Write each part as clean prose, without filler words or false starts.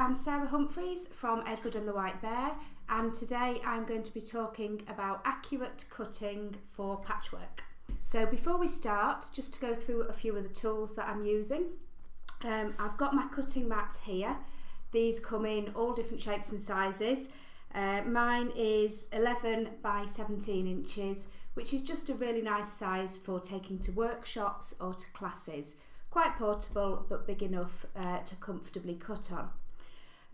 I'm Sarah Humphreys from Edward and the White Bear, and today I'm going to be talking about accurate cutting for patchwork. So before we start, just to go through a few of the tools that I'm using. I've got my cutting mats here. These come in all different shapes and sizes. Mine is 11 by 17 inches, which is just a really nice size for taking to workshops or to classes. Quite portable, but big enough to comfortably cut on.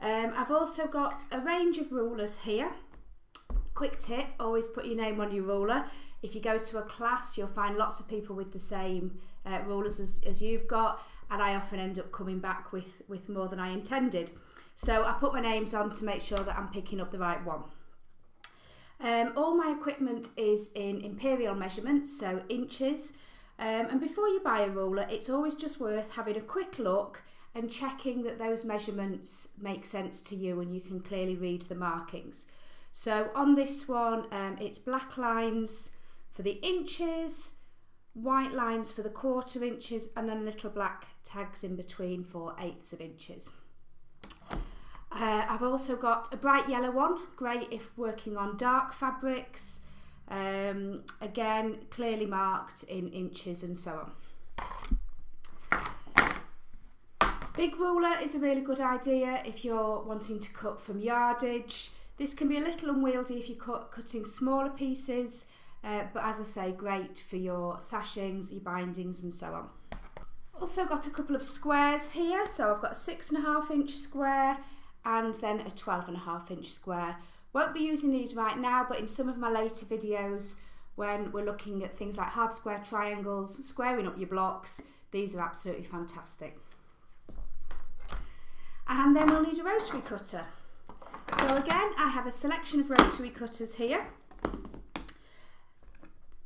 I've also got a range of rulers here. Quick tip, always put your name on your ruler. If you go to a class, you'll find lots of people with the same rulers as you've got, and I often end up coming back with more than I intended. So I put my names on to make sure that I'm picking up the right one. All my equipment is in imperial measurements, so inches. And before you buy a ruler, it's always just worth having a quick look and checking that those measurements make sense to you and you can clearly read the markings. So on this one, it's black lines for the inches, white lines for the quarter inches, and then little black tags in between for eighths of inches. I've also got a bright yellow one, great if working on dark fabrics. Again, clearly marked in inches and so on. Big ruler is a really good idea if you're wanting to cut from yardage. This can be a little unwieldy if you're cutting smaller pieces, but as I say, great for your sashings, your bindings and so on. Also got a couple of squares here, so I've got a 6.5 inch square and then a 12.5 inch square. Won't be using these right now, but in some of my later videos when we're looking at things like hard square triangles, squaring up your blocks, these are absolutely fantastic. And then we'll need a rotary cutter. So again, I have a selection of rotary cutters here.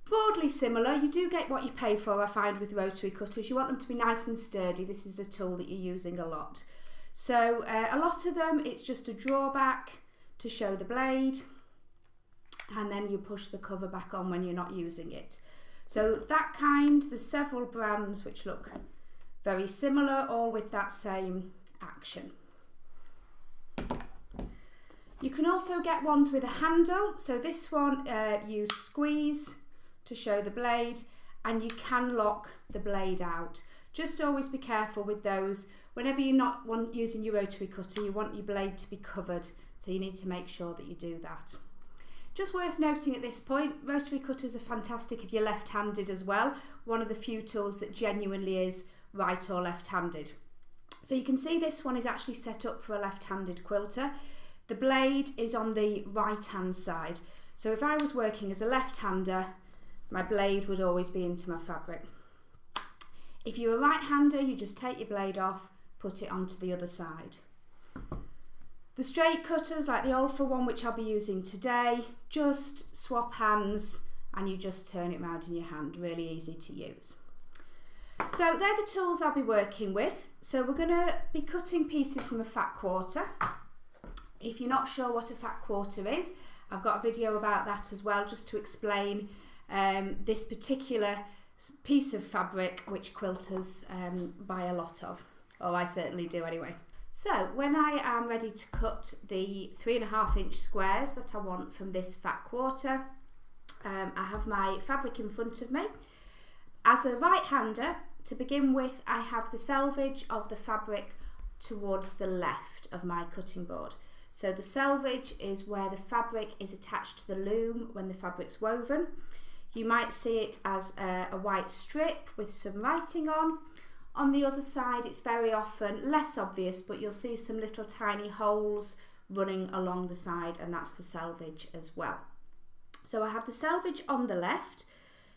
Broadly similar, you do get what you pay for, I find, with rotary cutters. You want them to be nice and sturdy. This is a tool that you're using a lot. So a lot of them, it's just a drawback to show the blade, and then you push the cover back on when you're not using it. So that kind, there's several brands which look very similar, all with that same action. You can also get ones with a handle. So this one, you squeeze to show the blade, and you can lock the blade out. Just always be careful with those. Whenever you're not using your rotary cutter, you want your blade to be covered, so you need to make sure that you do that. Just worth noting at this point, rotary cutters are fantastic if you're left-handed as well. One of the few tools that genuinely is right or left-handed. So you can see this one is actually set up for a left-handed quilter. The blade is on the right-hand side. So if I was working as a left-hander, my blade would always be into my fabric. If you're a right-hander, you just take your blade off, put it onto the other side. The straight cutters, like the Alpha one, which I'll be using today, just swap hands and you just turn it around in your hand. Really easy to use. So they're the tools I'll be working with. So we're going to be cutting pieces from a fat quarter. If you're not sure what a fat quarter is, I've got a video about that as well, just to explain this particular piece of fabric which quilters buy a lot of, or I certainly do anyway. So when I am ready to cut the 3.5 inch squares that I want from this fat quarter, I have my fabric in front of me. As a right-hander, to begin with, I have the selvage of the fabric towards the left of my cutting board. So the selvage is where the fabric is attached to the loom when the fabric's woven. You might see it as a white strip with some writing on. On the other side, it's very often less obvious, but you'll see some little tiny holes running along the side, and that's the selvage as well. So I have the selvage on the left.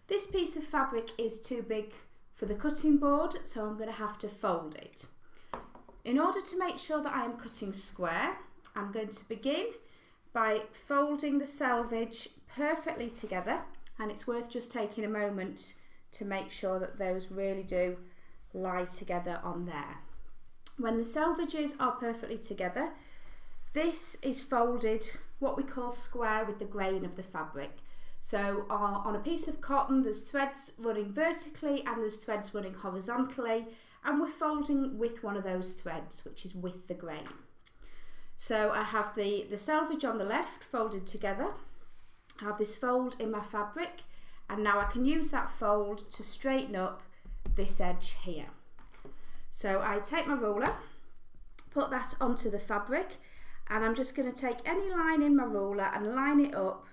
This piece of fabric is too big for the cutting board, so I'm going to have to fold it. In order to make sure that I am cutting square, I'm going to begin by folding the selvage perfectly together, and it's worth just taking a moment to make sure that those really do lie together on there. When the selvages are perfectly together, this is folded what we call square with the grain of the fabric. So on a piece of cotton, there's threads running vertically and there's threads running horizontally, and we're folding with one of those threads, which is with the grain. So I have the selvage on the left folded together. I have this fold in my fabric, and now I can use that fold to straighten up this edge here. So I take my ruler, put that onto the fabric, and I'm just going to take any line in my ruler and line it up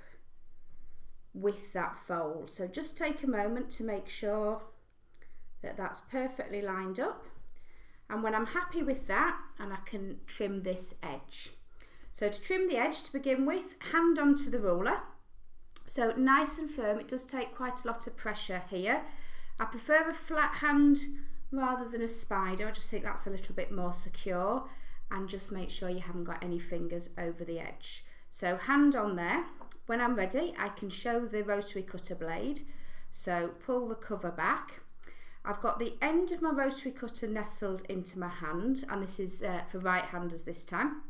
with that fold. So just take a moment to make sure that that's perfectly lined up. And when I'm happy with that, and I can trim this edge. So to trim the edge to begin with, hand onto the ruler. So nice and firm, it does take quite a lot of pressure here. I prefer a flat hand rather than a spider. I just think that's a little bit more secure, and just make sure you haven't got any fingers over the edge. So hand on there. When I'm ready, I can show the rotary cutter blade. So pull the cover back. I've got the end of my rotary cutter nestled into my hand, and this is for right-handers this time.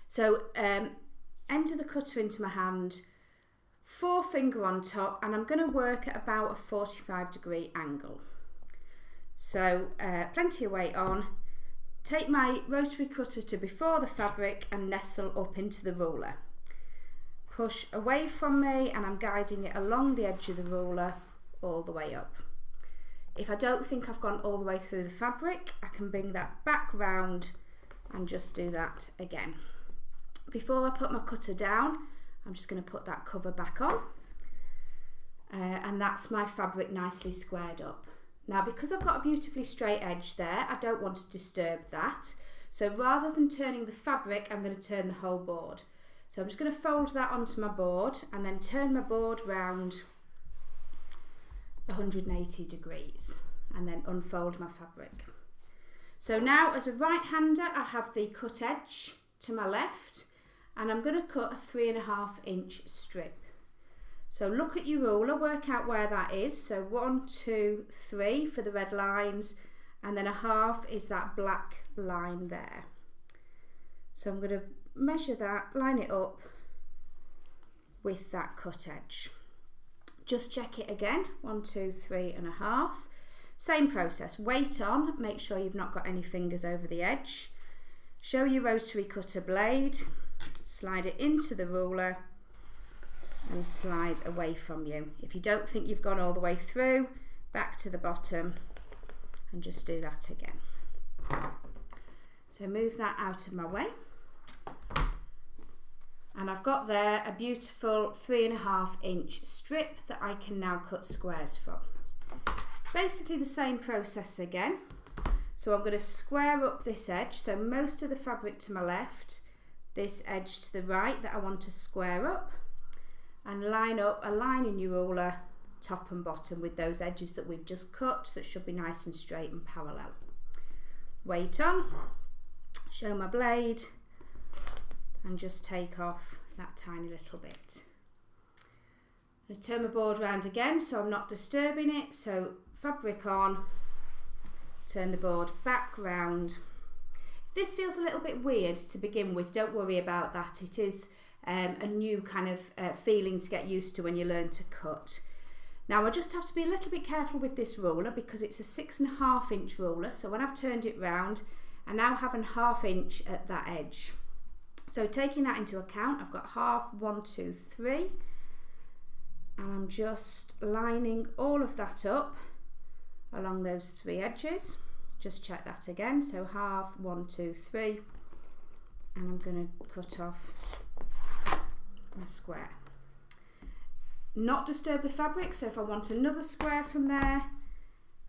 So enter the cutter into my hand, forefinger on top, and I'm going to work at about a 45-degree angle. So plenty of weight on. Take my rotary cutter to before the fabric and nestle up into the ruler. Push away from me, and I'm guiding it along the edge of the ruler all the way up. If I don't think I've gone all the way through the fabric, I can bring that back round and just do that again. Before I put my cutter down, I'm just going to put that cover back on, and that's my fabric nicely squared up. Now, because I've got a beautifully straight edge there, I don't want to disturb that. So rather than turning the fabric, I'm going to turn the whole board. So I'm just going to fold that onto my board and then turn my board round 180 degrees and then unfold my fabric. So now, as a right-hander, I have the cut edge to my left, and I'm going to cut a 3.5-inch strip. So look at your ruler, work out where that is. So 1, 2, 3 for the red lines, and then a half is that black line there. So I'm going to measure that, line it up with that cut edge. Just check it again, 1, 2, 3.5. Same process, weight on, make sure you've not got any fingers over the edge. Show your rotary cutter blade, slide it into the ruler and slide away from you. If you don't think you've gone all the way through, back to the bottom and just do that again. So move that out of my way. And I've got there a beautiful 3.5-inch strip that I can now cut squares from. Basically the same process again. So I'm going to square up this edge, so most of the fabric to my left, this edge to the right that I want to square up, and line up a line in your ruler, top and bottom, with those edges that we've just cut that should be nice and straight and parallel. Weight on, show my blade, and just take off that tiny little bit. I'm going to turn my board around again so I'm not disturbing it. So fabric on, turn the board back round. If this feels a little bit weird to begin with, don't worry about that. It is a new kind of feeling to get used to when you learn to cut. Now I just have to be a little bit careful with this ruler because it's a 6.5-inch ruler. So when I've turned it round, I now have a 1/2 inch at that edge. So taking that into account, I've got half, 1, 2, 3, and I'm just lining all of that up along those 3 edges. Just check that again. So half, 1, 2, 3, and I'm going to cut off my square. Not disturb the fabric, so if I want another square from there,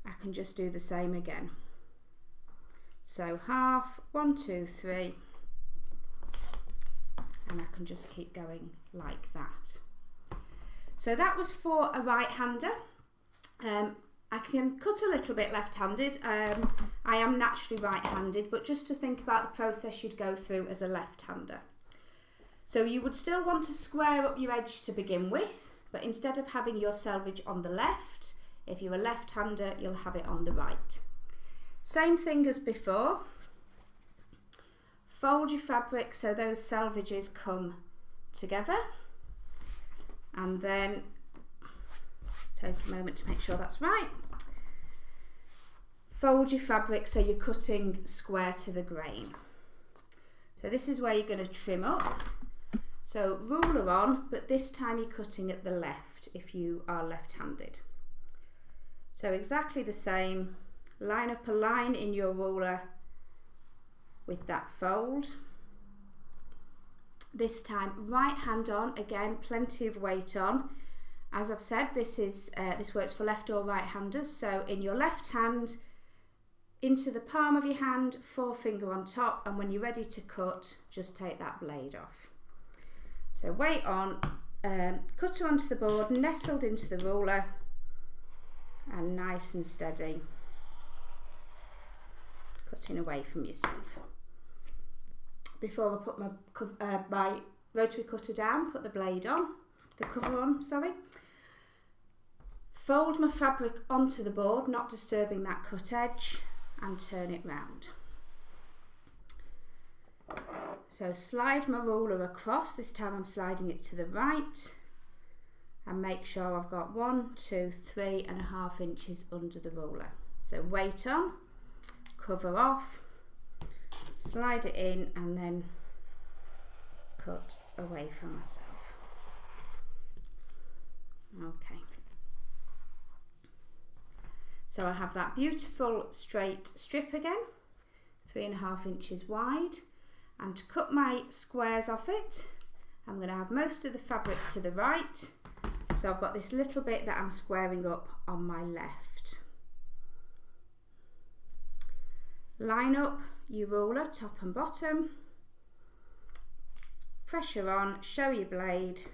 I can just do the same again. So half, 1, 2, 3, and I can just keep going like that. So that was for a right-hander. I can cut a little bit left-handed. I am naturally right-handed, but just to think about the process you'd go through as a left-hander. So you would still want to square up your edge to begin with, but instead of having your selvage on the left, if you're a left-hander, you'll have it on the right. Same thing as before. Fold your fabric so those selvages come together, and then take a moment to make sure that's right. Fold your fabric so you're cutting square to the grain. So this is where you're going to trim up. So ruler on, but this time you're cutting at the left if you are left-handed. So exactly the same, line up a line in your ruler with that fold. This time right hand on, again plenty of weight on. As I've said, this works for left or right handers. So in your left hand, into the palm of your hand, forefinger on top, and when you're ready to cut, just take that blade off. So weight on, cutter onto the board, nestled into the ruler, and nice and steady, cutting away from yourself. Before I put my rotary cutter down, put the blade on, the cover on, sorry. Fold my fabric onto the board, not disturbing that cut edge, and turn it round. So slide my ruler across, this time I'm sliding it to the right, and make sure I've got 1, 2, 3.5 inches under the ruler. So weight on, cover off, slide it in, and then cut away from myself. Okay. So I have that beautiful straight strip again, 3.5 inches wide, and to cut my squares off it, I'm going to have most of the fabric to the right, so I've got this little bit that I'm squaring up on my left. Line up your ruler top and bottom, pressure on, show your blade,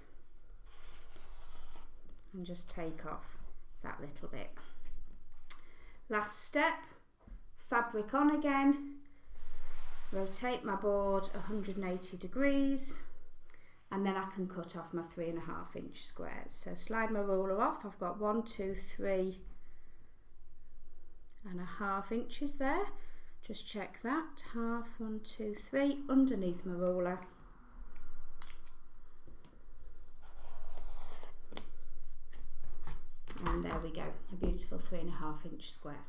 and just take off that little bit. Last step, fabric on again, rotate my board 180 degrees, and then I can cut off my 3.5 inch squares. So slide my ruler off, I've got 1, 2, 3.5 inches there. Just check that, half, 1, 2, 3, underneath my ruler. And there we go, a beautiful 3.5 inch square.